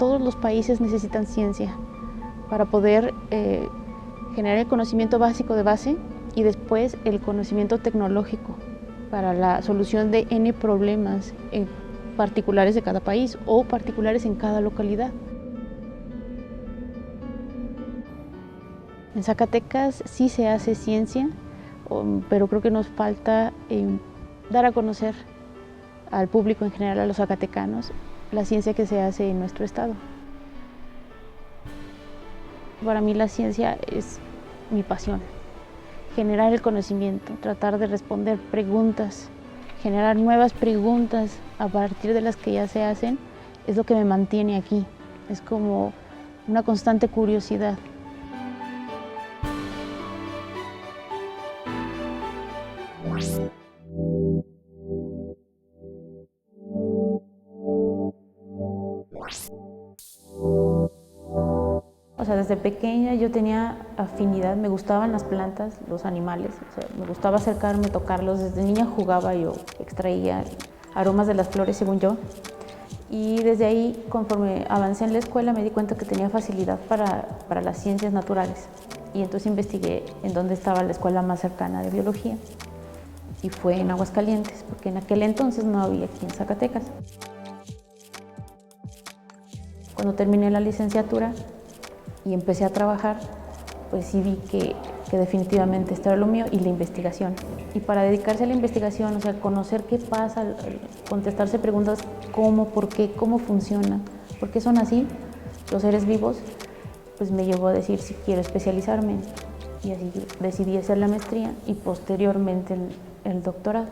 todos los países necesitan ciencia para poder generar el conocimiento básico de base y después el conocimiento tecnológico para la solución de N problemas particulares de cada país o particulares en cada localidad. En Zacatecas sí se hace ciencia, pero creo que nos falta dar a conocer al público en general, a los zacatecanos, la ciencia que se hace en nuestro estado. Para mí la ciencia es mi pasión, generar el conocimiento, tratar de responder preguntas, generar nuevas preguntas a partir de las que ya se hacen, es lo que me mantiene aquí, es como una constante curiosidad. O sea, desde pequeña yo tenía afinidad, me gustaban las plantas, los animales, o sea, me gustaba acercarme, tocarlos. Desde niña jugaba, yo extraía aromas de las flores, según yo. Y desde ahí, conforme avancé en la escuela, me di cuenta que tenía facilidad para las ciencias naturales. Y entonces investigué en dónde estaba la escuela más cercana de biología. Y fue en Aguascalientes, porque en aquel entonces no había aquí en Zacatecas. Cuando terminé la licenciatura y empecé a trabajar, pues sí vi que definitivamente esto era lo mío y la investigación. Y para dedicarse a la investigación, o sea, conocer qué pasa, contestarse preguntas cómo, por qué, cómo funciona, por qué son así los seres vivos, pues me llevó a decir si quiero especializarme. Y así decidí hacer la maestría y posteriormente el doctorado.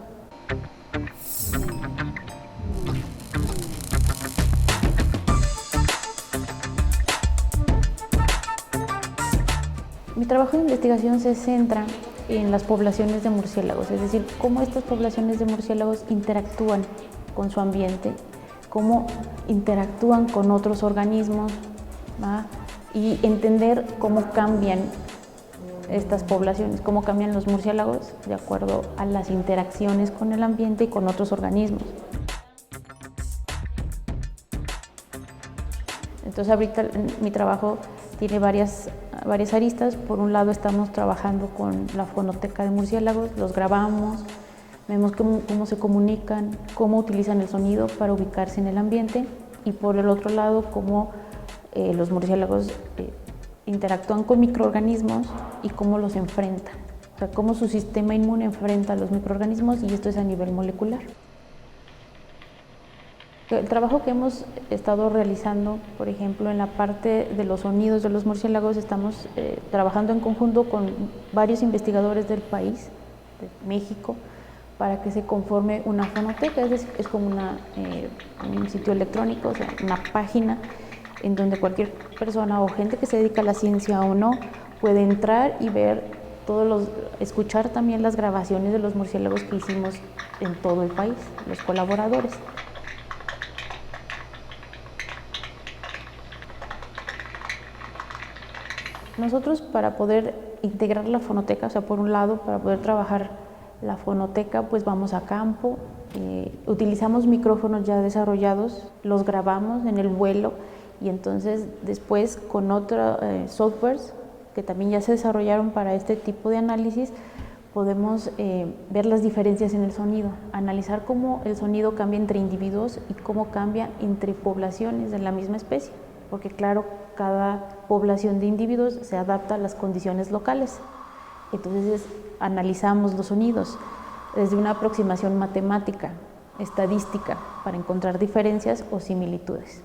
Mi trabajo de investigación se centra en las poblaciones de murciélagos, es decir, cómo estas poblaciones de murciélagos interactúan con su ambiente, cómo interactúan con otros organismos, ¿va? Y entender cómo cambian estas poblaciones, cómo cambian los murciélagos de acuerdo a las interacciones con el ambiente y con otros organismos. Entonces ahorita mi trabajo tiene varias aristas. Por un lado estamos trabajando con la fonoteca de murciélagos, los grabamos, vemos cómo se comunican, cómo utilizan el sonido para ubicarse en el ambiente, y por el otro lado cómo los murciélagos interactúan con microorganismos y cómo los enfrentan, o sea, cómo su sistema inmune enfrenta a los microorganismos, y esto es a nivel molecular. El trabajo que hemos estado realizando, por ejemplo, en la parte de los sonidos de los murciélagos, estamos trabajando en conjunto con varios investigadores del país, de México, para que se conforme una fonoteca, es decir, es como un sitio electrónico, o sea, una página en donde cualquier persona o gente que se dedica a la ciencia o no puede entrar y ver escuchar también las grabaciones de los murciélagos que hicimos en todo el país, los colaboradores. Nosotros, para poder integrar la fonoteca, o sea, por un lado, para poder trabajar la fonoteca, pues vamos a campo, utilizamos micrófonos ya desarrollados, los grabamos en el vuelo, y entonces después con otros softwares que también ya se desarrollaron para este tipo de análisis, podemos ver las diferencias en el sonido, analizar cómo el sonido cambia entre individuos y cómo cambia entre poblaciones de la misma especie, porque claro, cada población de individuos se adapta a las condiciones locales. Entonces analizamos los sonidos desde una aproximación matemática, estadística, para encontrar diferencias o similitudes.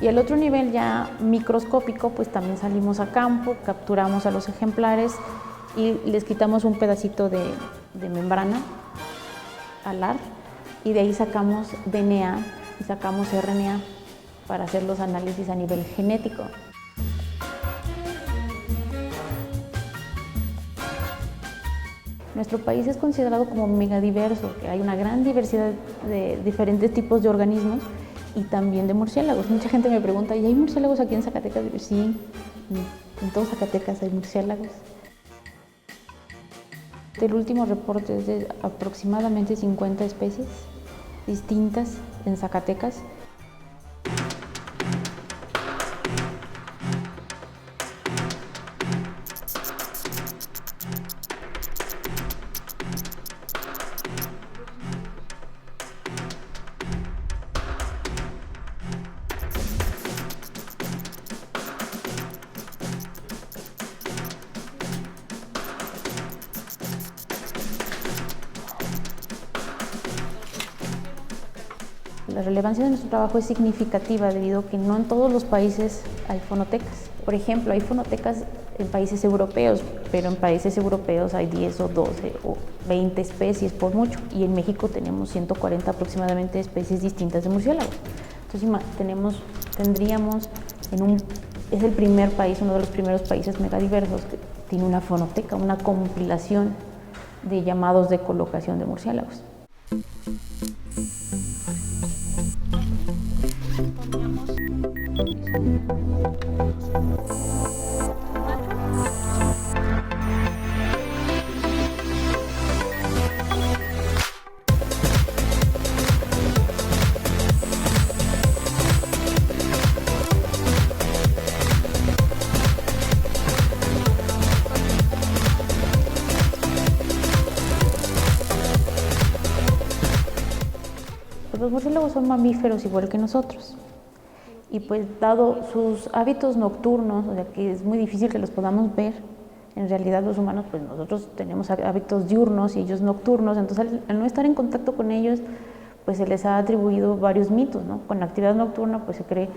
Y el otro nivel ya microscópico, pues también salimos a campo, capturamos a los ejemplares y les quitamos un pedacito de membrana alar, y de ahí sacamos DNA y sacamos RNA para hacer los análisis a nivel genético. Nuestro país es considerado como megadiverso, que hay una gran diversidad de diferentes tipos de organismos, y también de murciélagos. Mucha gente me pregunta, ¿y hay murciélagos aquí en Zacatecas? Digo, sí, en todo Zacatecas hay murciélagos. El último reporte es de aproximadamente 50 especies distintas en Zacatecas. La relevancia de nuestro trabajo es significativa debido a que no en todos los países hay fonotecas. Por ejemplo, hay fonotecas en países europeos, pero en países europeos hay 10 o 12 o 20 especies por mucho, y en México tenemos 140 aproximadamente especies distintas de murciélagos. Entonces tendríamos es el primer país, uno de los primeros países megadiversos que tiene una fonoteca, una compilación de llamados de colocación de murciélagos. Los murciélagos son mamíferos igual que nosotros, y pues dado sus hábitos nocturnos, o sea que es muy difícil que los podamos ver, en realidad los humanos, pues nosotros tenemos hábitos diurnos y ellos nocturnos, entonces al no estar en contacto con ellos, pues se les ha atribuido varios mitos, ¿no? Con la actividad nocturna pues se cree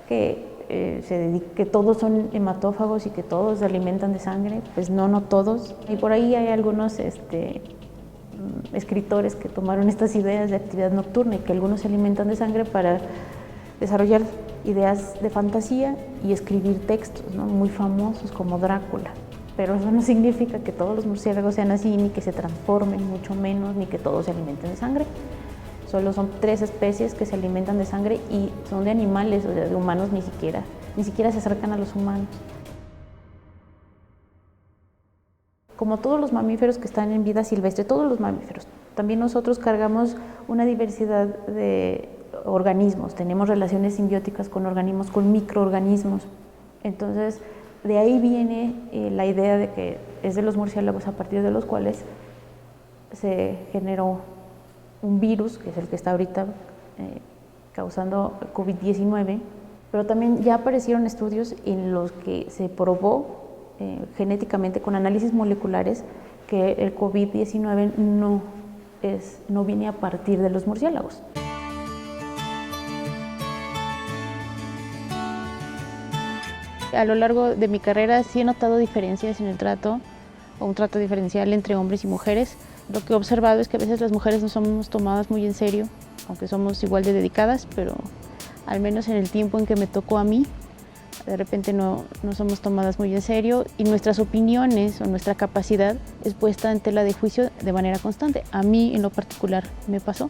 que todos son hematófagos y que todos se alimentan de sangre, pues no todos, y por ahí hay algunos escritores que tomaron estas ideas de actividad nocturna y que algunos se alimentan de sangre para desarrollar ideas de fantasía y escribir textos, ¿no? Muy famosos como Drácula. Pero eso no significa que todos los murciélagos sean así, ni que se transformen, mucho menos, ni que todos se alimenten de sangre. Solo son 3 especies que se alimentan de sangre y son de animales, o sea, de humanos ni siquiera se acercan a los humanos. Como todos los mamíferos que están en vida silvestre, todos los mamíferos, también nosotros cargamos una diversidad de organismos, tenemos relaciones simbióticas con organismos, con microorganismos. Entonces, de ahí viene la idea de que es de los murciélagos a partir de los cuales se generó un virus, que es el que está ahorita causando COVID-19, pero también ya aparecieron estudios en los que se probó genéticamente con análisis moleculares que el COVID-19 no viene a partir de los murciélagos. A lo largo de mi carrera sí he notado diferencias en el trato, o un trato diferencial entre hombres y mujeres. Lo que he observado es que a veces las mujeres no somos tomadas muy en serio, aunque somos igual de dedicadas, pero al menos en el tiempo en que me tocó a mí, de repente no somos tomadas muy en serio y nuestras opiniones o nuestra capacidad es puesta en tela de juicio de manera constante. A mí en lo particular me pasó.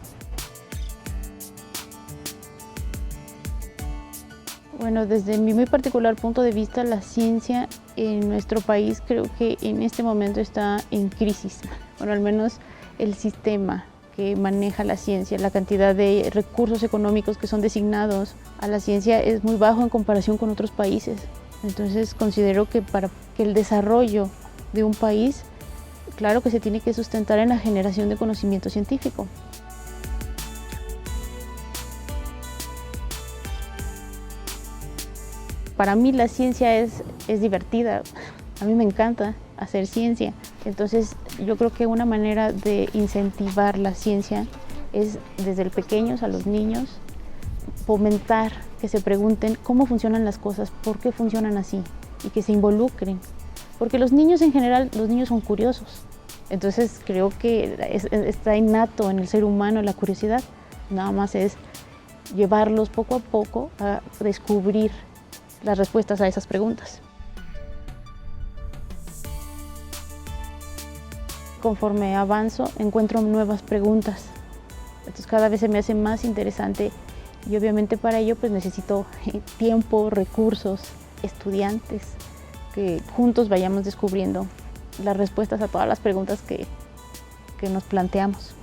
Bueno, desde mi muy particular punto de vista, la ciencia en nuestro país creo que en este momento está en crisis. Bueno, al menos el sistema que maneja la ciencia, la cantidad de recursos económicos que son designados a la ciencia es muy bajo en comparación con otros países. Entonces considero que para que el desarrollo de un país, claro que se tiene que sustentar en la generación de conocimiento científico. Para mí la ciencia es divertida, a mí me encanta hacer ciencia, entonces yo creo que una manera de incentivar la ciencia es desde el pequeños a los niños, fomentar que se pregunten cómo funcionan las cosas, por qué funcionan así y que se involucren, porque los niños en general, los niños son curiosos, entonces creo que está innato en el ser humano la curiosidad, nada más es llevarlos poco a poco a descubrir las respuestas a esas preguntas. Conforme avanzo, encuentro nuevas preguntas. Entonces cada vez se me hace más interesante Y obviamente para ello pues necesito tiempo, recursos, estudiantes, que juntos vayamos descubriendo las respuestas a todas las preguntas que nos planteamos.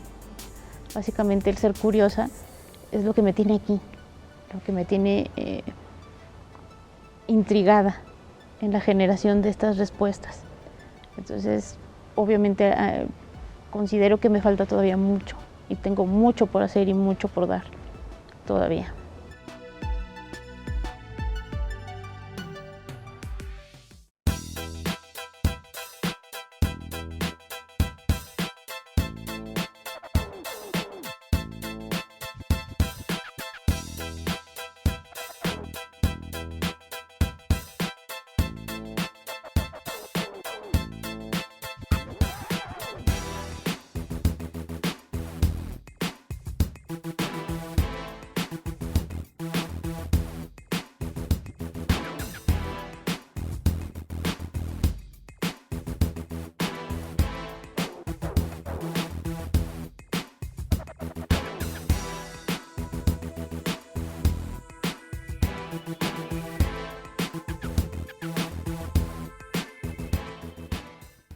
Básicamente el ser curiosa es lo que me tiene aquí, lo que me tiene intrigada en la generación de estas respuestas. Entonces, obviamente considero que me falta todavía mucho y tengo mucho por hacer y mucho por dar todavía.